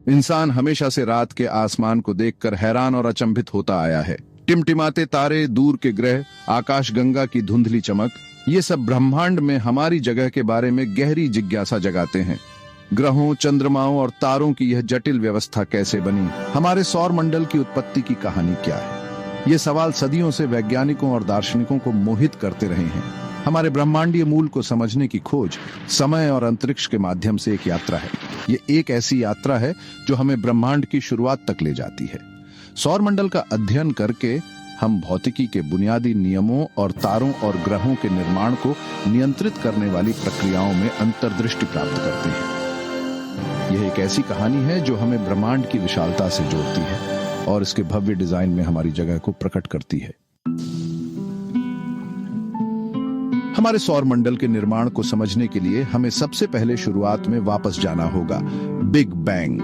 इंसान हमेशा से रात के आसमान को देखकर हैरान और अचंभित होता आया है। टिमटिमाते तारे, दूर के ग्रह, आकाशगंगा की धुंधली चमक, ये सब ब्रह्मांड में हमारी जगह के बारे में गहरी जिज्ञासा जगाते हैं। ग्रहों, चंद्रमाओं और तारों की यह जटिल व्यवस्था कैसे बनी? हमारे सौर मंडल की उत्पत्ति की कहानी क्या है? ये सवाल सदियों से वैज्ञानिकों और दार्शनिकों को मोहित करते रहे हैं। हमारे ब्रह्मांडीय मूल को समझने की खोज समय और अंतरिक्ष के माध्यम से एक यात्रा है। ये एक ऐसी यात्रा है जो हमें ब्रह्मांड की शुरुआत तक ले जाती है। सौर मंडल का अध्ययन करके हम भौतिकी के बुनियादी नियमों और तारों और ग्रहों के निर्माण को नियंत्रित करने वाली प्रक्रियाओं में अंतर्दृष्टि प्राप्त करते हैं। यह एक ऐसी कहानी है जो हमें ब्रह्मांड की विशालता से जोड़ती है और इसके भव्य डिजाइन में हमारी जगह को प्रकट करती है। हमारे सौर मंडल के निर्माण को समझने के लिए हमें सबसे पहले शुरुआत में वापस जाना होगा, बिग बैंग।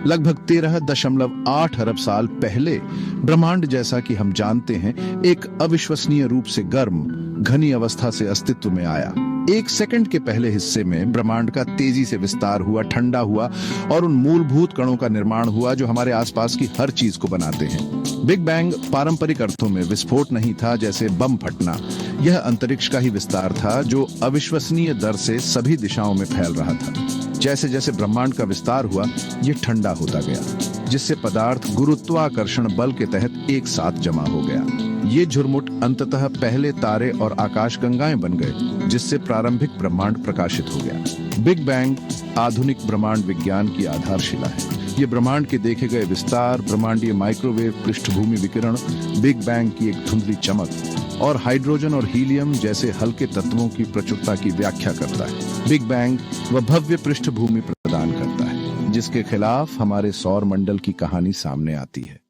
लगभग 13.8 अरब साल पहले ब्रह्मांड, जैसा कि हम जानते हैं, एक अविश्वसनीय रूप से गर्म, घनी अवस्था से अस्तित्व में आया। एक सेकंड के पहले हिस्से में ब्रह्मांड का तेजी से विस्तार हुआ, ठंडा हुआ और उन मूलभूत कणों का निर्माण हुआ जो हमारे आसपास की हर चीज को बनाते हैं। बिग बैंग पारंपरिक अर्थों में विस्फोट नहीं था, जैसे बम फटना। यह अंतरिक्ष का ही विस्तार था जो अविश्वसनीय दर से सभी दिशाओं में फैल रहा था। जैसे जैसे ब्रह्मांड का विस्तार हुआ, यह ठंडा होता गया, जिससे पदार्थ गुरुत्वाकर्षण बल के तहत एक साथ जमा हो गया। ये झुरमुट अंततः पहले तारे और आकाशगंगाएं बन गए, जिससे प्रारंभिक ब्रह्मांड प्रकाशित हो गया। बिग बैंग आधुनिक ब्रह्मांड विज्ञान की आधारशिला है। ये ब्रह्मांड के देखे गए विस्तार, ब्रह्मांडीय माइक्रोवेव पृष्ठभूमि विकिरण, बिग बैंग की एक धुंधली चमक और हाइड्रोजन और हीलियम जैसे हल्के तत्वों की प्रचुरता की व्याख्या करता है। बिग बैंग वह भव्य पृष्ठभूमि प्रदान करता है जिसके खिलाफ हमारे सौर मंडल की कहानी सामने आती है।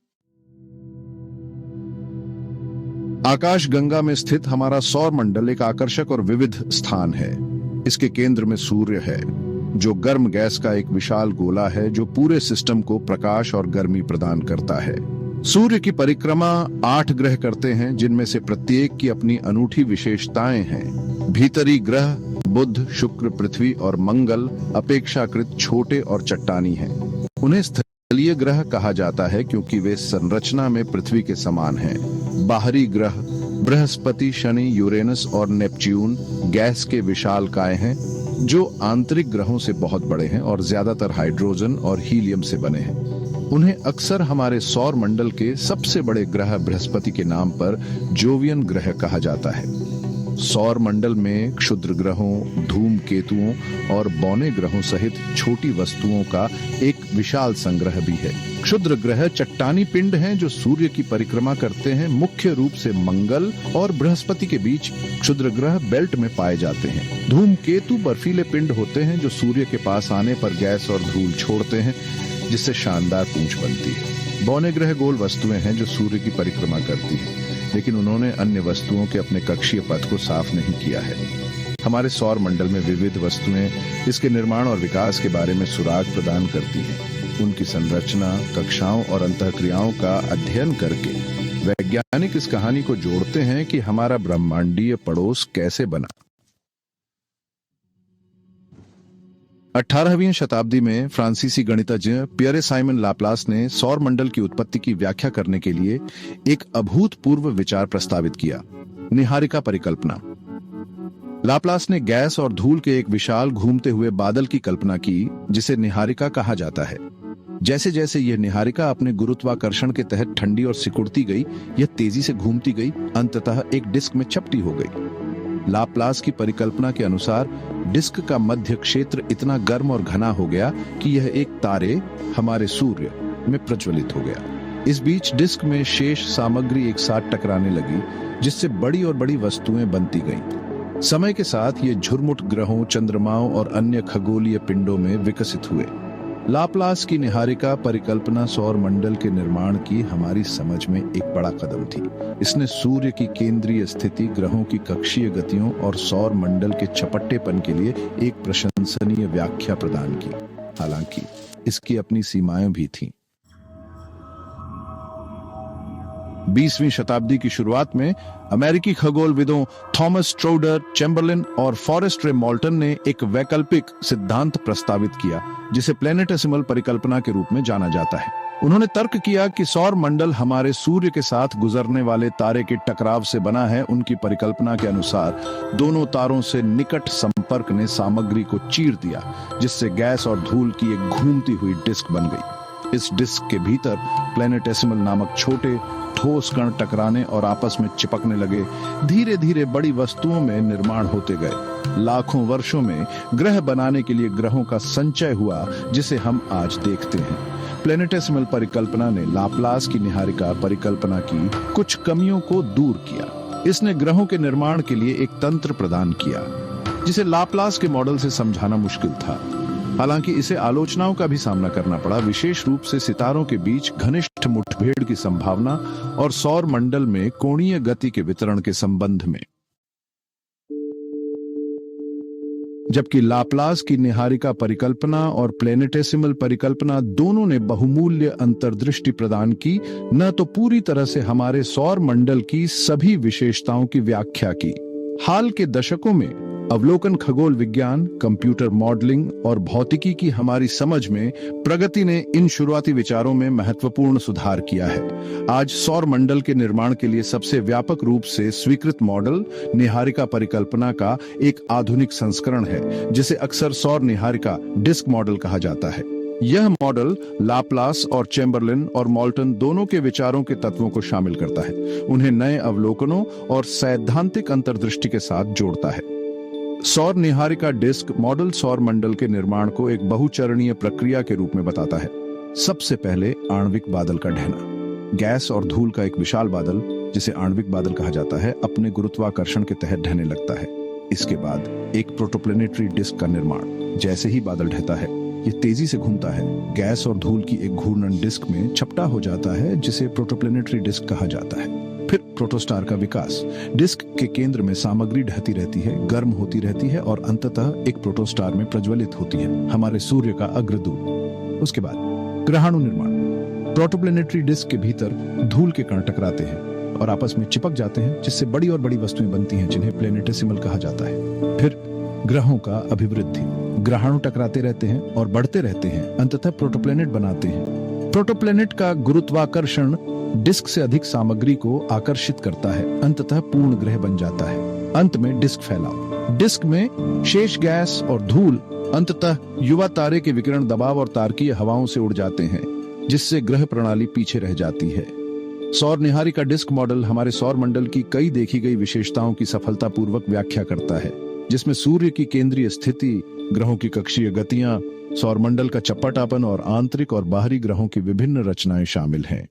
आकाशगंगा में स्थित हमारा सौर मंडल एक आकर्षक और विविध स्थान है। इसके केंद्र में सूर्य है, जो गर्म गैस का एक विशाल गोला है जो पूरे सिस्टम को प्रकाश और गर्मी प्रदान करता है। सूर्य की परिक्रमा 8 ग्रह करते हैं, जिनमें से प्रत्येक की अपनी अनूठी विशेषताएं हैं। भीतरी ग्रह बुध, शुक्र, पृथ्वी और मंगल अपेक्षाकृत छोटे और चट्टानी हैं। उन्हें स्थलीय ग्रह कहा जाता है क्योंकि वे संरचना में पृथ्वी के समान हैं। बाहरी ग्रह बृहस्पति, शनि, यूरेनस और नेपच्यून गैस के विशालकाय हैं जो आंतरिक ग्रहों से बहुत बड़े हैं और ज्यादातर हाइड्रोजन और हीलियम से बने हैं। उन्हें अक्सर हमारे सौर मंडल के सबसे बड़े ग्रह बृहस्पति के नाम पर जोवियन ग्रह कहा जाता है। सौर मंडल में क्षुद्र ग्रहों, धूमकेतुओं और बौने ग्रहों सहित छोटी वस्तुओं का एक विशाल संग्रह भी है। क्षुद्र ग्रह चट्टानी पिंड हैं जो सूर्य की परिक्रमा करते हैं। मुख्य रूप से मंगल और बृहस्पति के बीच क्षुद्र ग्रह बेल्ट में पाए जाते हैं। धूमकेतु बर्फीले पिंड होते हैं जो सूर्य के पास आने पर गैस और धूल छोड़ते हैं, जिससे शानदार पूंछ बनती है। बौने ग्रह गोल वस्तुएं हैं जो सूर्य की परिक्रमा करती हैं, लेकिन उन्होंने अन्य वस्तुओं के अपने कक्षीय पथ को साफ नहीं किया है। हमारे सौर मंडल में विविध वस्तुएं इसके निर्माण और विकास के बारे में सुराग प्रदान करती हैं। उनकी संरचना, कक्षाओं और अंतःक्रियाओं का अध्ययन करके वैज्ञानिक इस कहानी को जोड़ते हैं कि हमारा ब्रह्मांडीय पड़ोस कैसे बना। 18वीं शताब्दी में फ्रांसीसी गणितज्ञ पियरे साइमन लाप्लास ने सौर मंडल की उत्पत्ति की व्याख्या करने के लिए एक अभूतपूर्व विचार प्रस्तावित किया, निहारिका परिकल्पना। लाप्लास ने गैस और धूल के एक विशाल घूमते हुए बादल की कल्पना की, जिसे निहारिका कहा जाता है। जैसे जैसे यह निहारिका अपने गुरुत्वाकर्षण के तहत ठंडी और सिकुड़ती गई, यह तेजी से घूमती गई, अंततः एक डिस्क में चपटी हो गई। लाप्लास की परिकल्पना के अनुसार डिस्क का मध्य क्षेत्र इतना गर्म और घना हो गया कि यह एक तारे, हमारे सूर्य, में प्रज्वलित हो गया। इस बीच डिस्क में शेष सामग्री एक साथ टकराने लगी, जिससे बड़ी और बड़ी वस्तुएं बनती गईं। समय के साथ ये झुरमुट ग्रहों, चंद्रमाओं और अन्य खगोलीय पिंडों में विकसित हुए। लाप्लास की निहारिका परिकल्पना सौर मंडल के निर्माण की हमारी समझ में एक बड़ा कदम थी। इसने सूर्य की केंद्रीय स्थिति, ग्रहों की कक्षीय गतियों और सौर मंडल के चपट्टेपन के लिए एक प्रशंसनीय व्याख्या प्रदान की। हालांकि इसकी अपनी सीमाएं भी थीं। 20वीं शताब्दी की शुरुआत में अमेरिकी खगोलविदों थॉमस ट्रोडर, चैम्बरलिन और फॉरेस्ट रे मॉल्टन ने एक वैकल्पिक सिद्धांत प्रस्तावित किया जिसे प्लेनेटेसिमल परिकल्पना के रूप में जाना जाता है। उन्होंने तर्क किया कि सौर मंडल हमारे सूर्य के साथ गुजरने वाले तारे के टकराव से बना है। उनकी परिकल्पना के अनुसार दोनों तारों से निकट संपर्क ने सामग्री को चीर दिया, जिससे गैस और धूल की एक घूमती हुई डिस्क बन गई। इस डिस्क के भीतर प्लेनेटेसिमल नामक छोटे ठोस कण टकराने और आपस में चिपकने लगे। धीरे धीरे बड़ी वस्तुओं में निर्माण होते गए। लाखों वर्षों में ग्रह बनाने के लिए ग्रहों का संचय हुआ, जिसे हम आज देखते हैं। प्लेनेटेसिमल परिकल्पना ने लाप्लास की निहारिका परिकल्पना की कुछ कमियों को दूर किया। इसने ग्रहों के निर्माण के लिए एक तंत्र प्रदान किया जिसे लाप्लास के मॉडल से समझाना मुश्किल था। हालांकि इसे आलोचनाओं का भी सामना करना पड़ा, विशेष रूप से सितारों के बीच घनिष्ठ मुठभेड़ की संभावना और सौर मंडल में कोणीय गति के वितरण के संबंध में। जबकि लाप्लास की निहारिका परिकल्पना और प्लेनेटेसिमल परिकल्पना दोनों ने बहुमूल्य अंतर्दृष्टि प्रदान की, न तो पूरी तरह से हमारे सौर मंडल की सभी विशेषताओं की व्याख्या की। हाल के दशकों में अवलोकन खगोल विज्ञान, कंप्यूटर मॉडलिंग और भौतिकी की हमारी समझ में प्रगति ने इन शुरुआती विचारों में महत्वपूर्ण सुधार किया है। आज सौर मंडल के निर्माण के लिए सबसे व्यापक रूप से स्वीकृत मॉडल निहारिका परिकल्पना का एक आधुनिक संस्करण है, जिसे अक्सर सौर निहारिका डिस्क मॉडल कहा जाता है। यह मॉडल लाप्लास और चैम्बरलिन और मॉल्टन दोनों के विचारों के तत्वों को शामिल करता है, उन्हें नए अवलोकनों और सैद्धांतिक अंतर्दृष्टि के साथ जोड़ता है। सौर निहारिका डिस्क मॉडल सौर मंडल के निर्माण को एक बहुचरणीय प्रक्रिया के रूप में बताता है। सबसे पहले आणविक बादल का ढहना। गैस और धूल का एक विशाल बादल, जिसे आणविक बादल कहा जाता है, अपने गुरुत्वाकर्षण के तहत ढहने लगता है। इसके बाद एक प्रोटोप्लेनेटरी डिस्क का निर्माण। जैसे ही बादल ढहता है, यह तेजी से घूमता है, गैस और धूल की एक घूर्णन डिस्क में चपटा हो जाता है, जिसे प्रोटोप्लेनेटरी डिस्क कहा जाता है। फिर प्रोटोस्टार का विकास। डिस्क के केंद्र में सामग्री ढहती रहती है, गर्म होती रहती है और अंततः एक प्रोटोस्टार में प्रज्वलित होती है, हमारे सूर्य का अग्रदूत। उसके बाद ग्रहाणु निर्माण। प्रोटोप्लेनेटरी डिस्क के भीतर धूल के कण टकराते हैं और आपस में चिपक जाते हैं, जिससे बड़ी और बड़ी वस्तुएं बनती हैं, जिन्हें प्लेनेटेसिमल कहा जाता है। फिर ग्रहों का अभिवृद्धि। ग्रहाणु टकराते रहते हैं और बढ़ते रहते हैं, अंततः प्रोटोप्लेनेट बनाते हैं। प्रोटोप्लेनेट का गुरुत्वाकर्षण डिस्क से अधिक सामग्री को आकर्षित करता है, अंततः पूर्ण ग्रह बन जाता है। अंत में डिस्क फैलाव। डिस्क में शेष गैस और धूल अंततः युवा तारे के विकिरण दबाव और तारकीय हवाओं से उड़ जाते हैं, जिससे ग्रह प्रणाली पीछे रह जाती है। सौर निहारिका डिस्क मॉडल हमारे सौर मंडल की कई देखी गई विशेषताओं की सफलतापूर्वक व्याख्या करता है, जिसमें सूर्य की केंद्रीय स्थिति, ग्रहों की कक्षीय गतियां, सौर मंडल का चप्पाटापन और आंतरिक और बाहरी ग्रहों की विभिन्न रचनाएं शामिल हैं।